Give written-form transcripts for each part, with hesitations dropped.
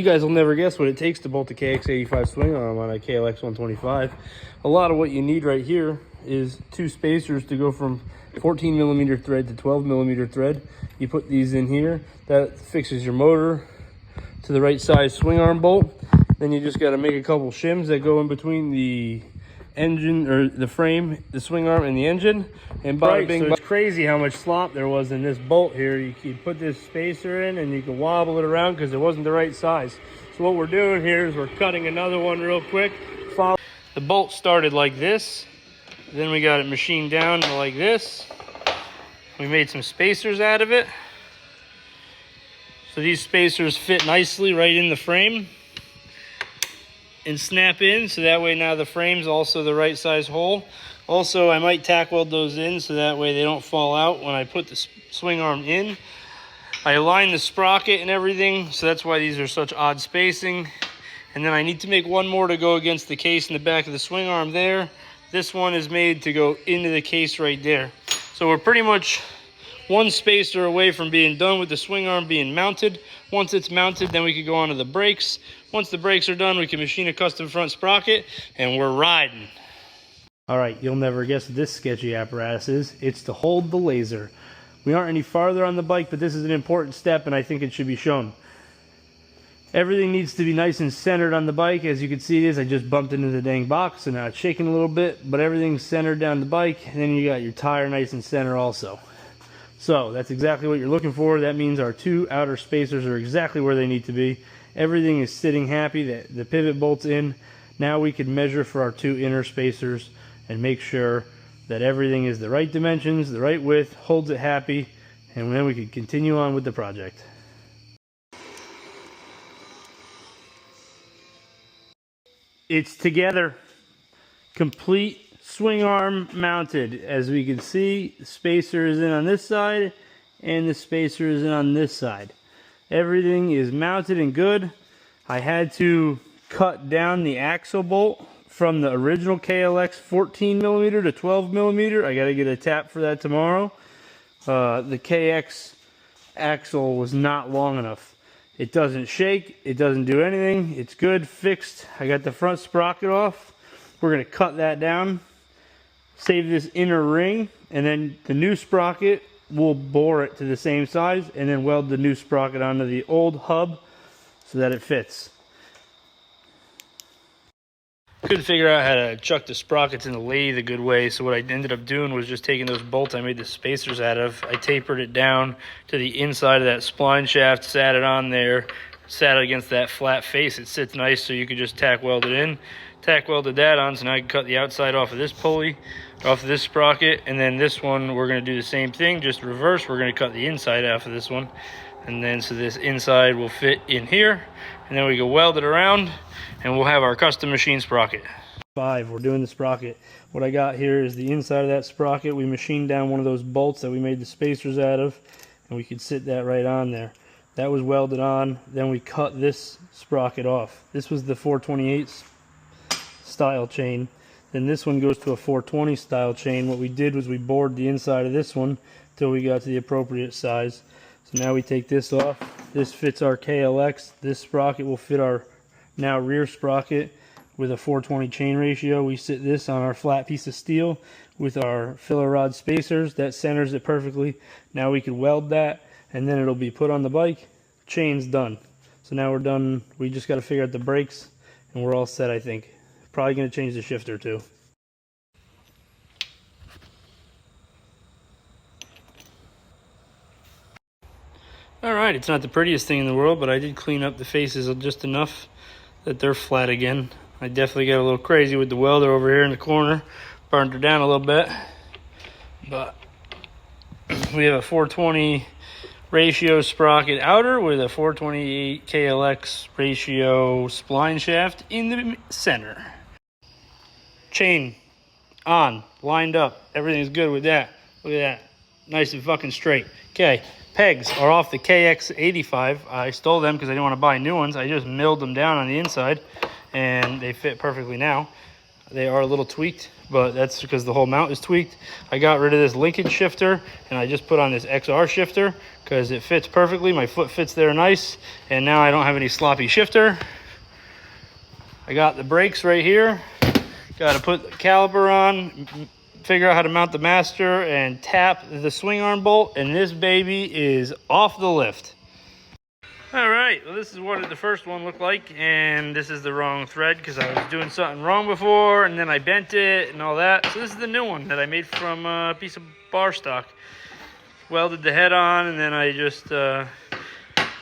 You guys will never guess what it takes to bolt the KX85 swing arm on a KLX 125. A lot of what you need right here is two spacers to go from 14 millimeter thread to 12 millimeter thread. You put these in here, that fixes your motor to the right size swing arm bolt. Then you just got to make a couple shims that go in between the engine or the frame, the swing arm, and the engine. And bada bing, so it's crazy how much slop there was in this bolt here. You could put this spacer in and you can wobble it around because it wasn't the right size. So what we're doing here is we're cutting another one real quick. The bolt started like this, then we got it machined down to like this. We made some spacers out of it, so these spacers fit nicely right in the frame and snap in, so that way now the frame's also the right size hole. Also, I might tack weld those in so that way they don't fall out when I put the swing arm in. I align the sprocket and everything, so that's why these are such odd spacing. And then I need to make one more to go against the case in the back of the swing arm there. This one is made to go into the case right there. So we're pretty much one spacer away from being done with the swing arm being mounted. Once it's mounted, then we can go on to the brakes. Once the brakes are done, we can machine a custom front sprocket, and we're riding. All right, you'll never guess what this sketchy apparatus is. It's to hold the laser. We aren't any farther on the bike, but this is an important step, and I think it should be shown. Everything needs to be nice and centered on the bike. As you can see this, I just bumped into the dang box, so now it's shaking a little bit, but everything's centered down the bike, and then you got your tire nice and center also. So that's exactly what you're looking for. That means our two outer spacers are exactly where they need to be. Everything is sitting happy, the pivot bolt's in. Now we can measure for our two inner spacers and make sure that everything is the right dimensions, the right width, holds it happy, and then we can continue on with the project. It's together, complete swing arm mounted. As we can see, the spacer is in on this side and the spacer is in on this side. Everything is mounted and good. I had to cut down the axle bolt from the original KLX 14 millimeter to 12 millimeter. I got to get a tap for that tomorrow. The KX axle was not long enough. It doesn't shake, it doesn't do anything. It's good, fixed. I got the front sprocket off. We're going to cut that down, save this inner ring, and then the new sprocket, we'll bore it to the same size and then weld the new sprocket onto the old hub so that it fits. Couldn't figure out how to chuck the sprockets in the lathe a good way, so what I ended up doing was just taking those bolts I made the spacers out of. I tapered it down to the inside of that spline shaft, sat it on there, sat it against that flat face. It sits nice, so you could just tack weld it in. Tack welded that on, so now I can cut the outside off of this pulley, off of this sprocket, and then this one we're going to do the same thing, just reverse. We're going to cut the inside off of this one, and then so this inside will fit in here, and then we can weld it around, and we'll have our custom machine sprocket. We're doing the sprocket. What I got here is the inside of that sprocket. We machined down one of those bolts that we made the spacers out of, and we could sit that right on there. That was welded on. Then we cut this sprocket off. This was the 428 style chain. Then this one goes to a 420 style chain. What we did was we bored the inside of this one till we got to the appropriate size. So now we take this off. This fits our KLX. This sprocket will fit our now rear sprocket with a 420 chain ratio. We sit this on our flat piece of steel with our filler rod spacers. That centers it perfectly. Now we can weld that, and then it'll be put on the bike. Chain's done. So now we're done. We just got to figure out the brakes, and we're all set, I think. Probably going to change the shifter too. Alright, it's not the prettiest thing in the world, but I did clean up the faces just enough that they're flat again. I definitely got a little crazy with the welder over here in the corner. Burned her down a little bit. But we have a 420 ratio sprocket outer with a 428 KLX ratio spline shaft in the center. Chain on, lined up. Everything's good with that. Look at that. Nice and fucking straight. Okay, pegs are off the KX85. I stole them because I didn't want to buy new ones. I just milled them down on the inside, and they fit perfectly now. They are a little tweaked, but that's because the whole mount is tweaked. I got rid of this linkage shifter and I just put on this XR shifter because it fits perfectly. My foot fits there nice, and now I don't have any sloppy shifter. I got the brakes right here. Got to put the caliper on, figure out how to mount the master, and tap the swing arm bolt, and this baby is off the lift. All right, well, this is what the first one looked like, and this is the wrong thread because I was doing something wrong before, and then I bent it and all that. So this is the new one that I made from a piece of bar stock. Welded the head on, and then I just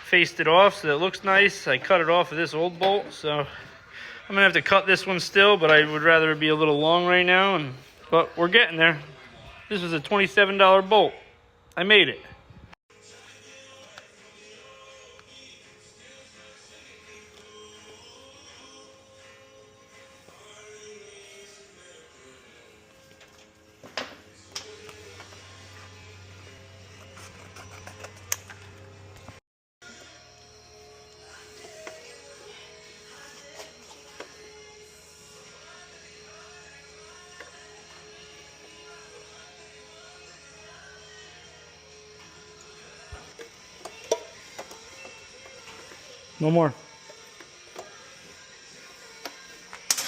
faced it off so that it looks nice. I cut it off of this old bolt, so I'm gonna have to cut this one still, but I would rather it be a little long right now, but we're getting there. This was a $27 bolt. I made it. No more.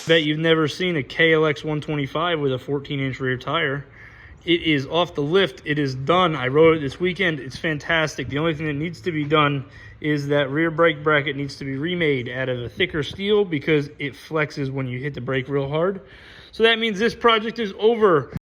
Bet you've never seen a KLX 125 with a 14-inch rear tire. It is off the lift. It is done. I rode it this weekend. It's fantastic. The only thing that needs to be done is that rear brake bracket needs to be remade out of a thicker steel because it flexes when you hit the brake real hard. So that means this project is over.